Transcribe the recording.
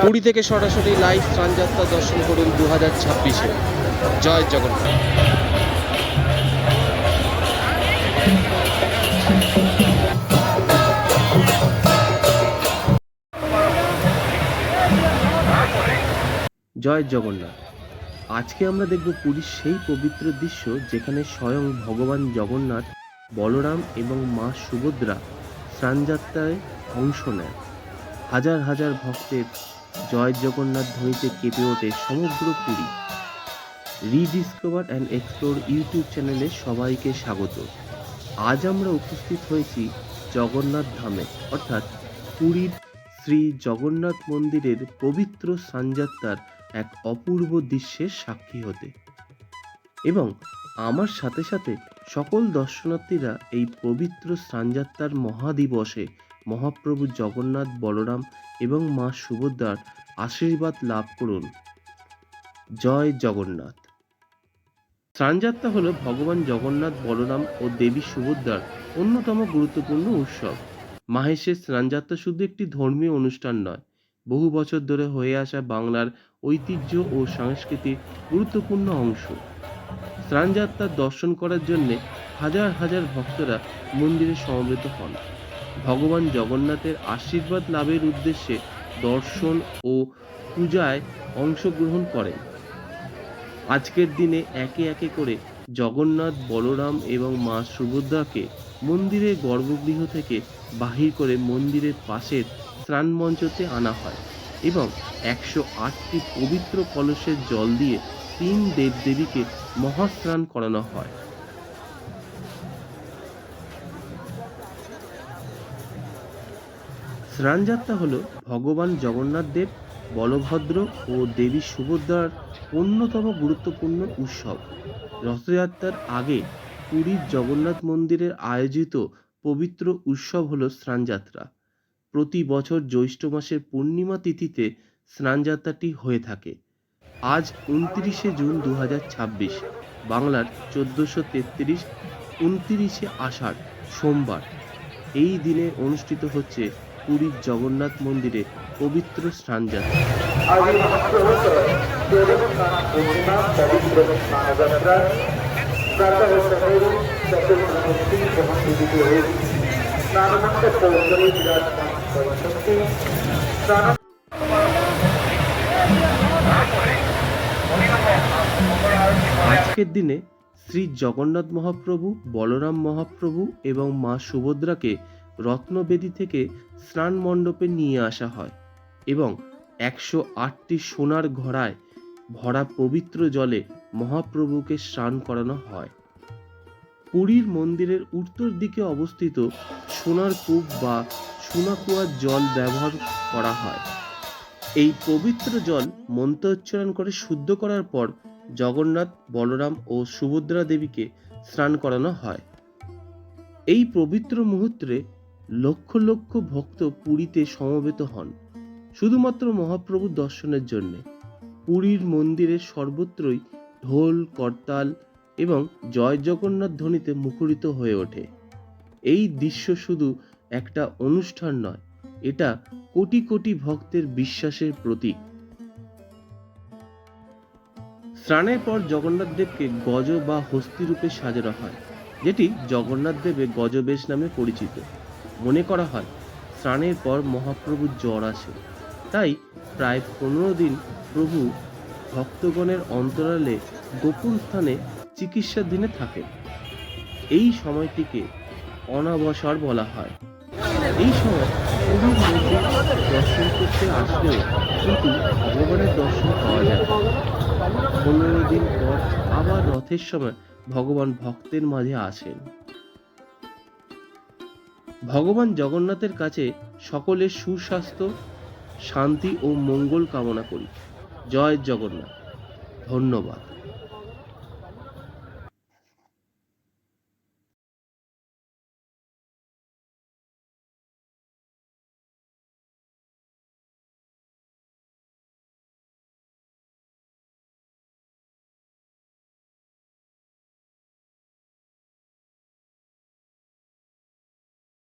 পুরী থেকে সরাসরি লাইভ স্নানযাত্রা দর্শন করুন 2026-এ। জয় জগন্নাথ। জয় জগন্নাথ। আজকে আমরা দেখব পুরীর সেই পবিত্র দৃশ্য যেখানে স্বয়ং ভগবান জগন্নাথ, বলরাম এবং মা সুভদ্রা স্নানযাত্রায় অংশ নেয়। হাজার হাজার ভক্তের জয় জগন্নাথ ধ্বনিতে কেঁপে ওঠে সমগ্র Puri. Rediscover and explore YouTube চ্যানেলে সবাইকে স্বাগত। আজ আমরা উপস্থিত হয়েছি জগন্নাথ ধামে, অর্থাৎ পুরীর শ্রী জগন্নাথ মন্দিরের পবিত্র স্নানযাত্রার এক অপূর্ব দৃশ্যের সাক্ষী হতে। এবং আমার সাথে সাথে সকল দর্শনার্থীরা এই পবিত্র স্নানযাত্রার মহাদিবসে মহাপ্রভু জগন্নাথ, বলরাম এবং মা সুভদ্রার আশীর্বাদ লাভ করুন। জয় জগন্নাথ। স্নানযাত্রা হলো ভগবান জগন্নাথ, বলরাম ও দেবী সুভদ্রার অন্যতম গুরুত্বপূর্ণ উৎসব। মাহেশের স্নানযাত্রা শুধু একটি ধর্মীয় অনুষ্ঠান নয়, বহু বছর ধরে হয়ে আসা বাংলার ঐতিহ্য ও সংস্কৃতির গুরুত্বপূর্ণ অংশ। স্নানযাত্রার দর্শন করার জন্য হাজার হাজার ভক্তরা মন্দিরে সমবেত হন। ভগবান জগন্নাথের আশীর্বাদ লাভের উদ্দেশ্যে দর্শন ও পূজায় অংশগ্রহণ করেন। আজকের দিনে একে একে করে জগন্নাথ, বলরাম এবং মা সুভদ্রাকে মন্দিরের গর্ভগৃহ থেকে বাহির করে মন্দিরের পাশের স্নান মঞ্চতে আনা হয় এবং 108টি পবিত্র কলসের জল দিয়ে 3 দেবদেবীকে মহাস্নান করানো হয়। স্নানযাত্রা হল ভগবান জগন্নাথ দেব, বলভদ্র ও দেবী সুভদ্রার অন্যতম গুরুত্বপূর্ণ উৎসব। রথযাত্রার আগে পুরীর জগন্নাথ মন্দিরের আয়োজিত পবিত্র উৎসব হল স্নানযাত্রা। প্রতি বছর জ্যৈষ্ঠ মাসের পূর্ণিমা তিথিতে স্নানযাত্রাটি হয়ে থাকে। আজ 29শে জুন 2026, বাংলার 1433, 29শে আষাঢ়, সোমবার। এই দিনে অনুষ্ঠিত হচ্ছে পুরীর জগন্নাথ মন্দিরে পবিত্র স্নানযাত্রা। আজকের দিনে শ্রী জগন্নাথ মহাপ্রভু, বলরাম মহাপ্রভু এবং মা সুভদ্রাকে রত্নবেদী থেকে স্নান মণ্ডপে নিয়ে আসা হয় এবং 108টি সোনার ঘড়ায় ভরা পবিত্র জলে মহাপ্রভুকে স্নান করানো হয়। পুরীর মন্দিরের উত্তর দিকে অবস্থিত সোনার কূপ বা সোনাকুয়ার জল ব্যবহার করা হয়। এই পবিত্র জল মন্ত্রোচ্চারণ করে শুদ্ধ করার পর জগন্নাথ, বলরাম ও সুভদ্রা দেবীকে স্নান করানো হয়। এই পবিত্র মুহূর্তে লক্ষ লক্ষ ভক্ত পুরীতে সমবেত হন শুধুমাত্র মহাপ্রভুর দর্শনের জন্য। পুরীর মন্দিরের সর্বত্রই ঢোল, করতাল এবং জয় জগন্নাথ ধ্বনিতে মুখরিত হয়ে ওঠে। এই দৃশ্য শুধু একটা অনুষ্ঠান নয়, এটা কোটি কোটি ভক্তের বিশ্বাসের প্রতীক। স্নানের পর জগন্নাথ দেবকে গজ বা হস্তি রূপে সাজানো হয়, যেটি জগন্নাথ দেবের গজবেশ নামে পরিচিত। মনে করা হয় স্নানের পর মহাপ্রভুর জ্বর আসে, তাই প্রায় 15 দিন প্রভু ভক্তগণের অন্তরালে গোপন স্থানে চিকিৎসাধীনে থাকেন। এই সময়টিকে অনাবসর বলা হয়। এই সময় পুরীর মন্দির দর্শন করতে আসলেও কিন্তু ভগবানের দর্শন পাওয়া যায়। 15 দিন পর আবার রথের সময় ভগবান ভক্তের মাঝে আসেন। ভগবান জগন্নাথের কাছে সকলের সুস্বাস্থ্য, শান্তি ও মঙ্গল কামনা করি। জয় জগন্নাথ। ধন্যবাদ।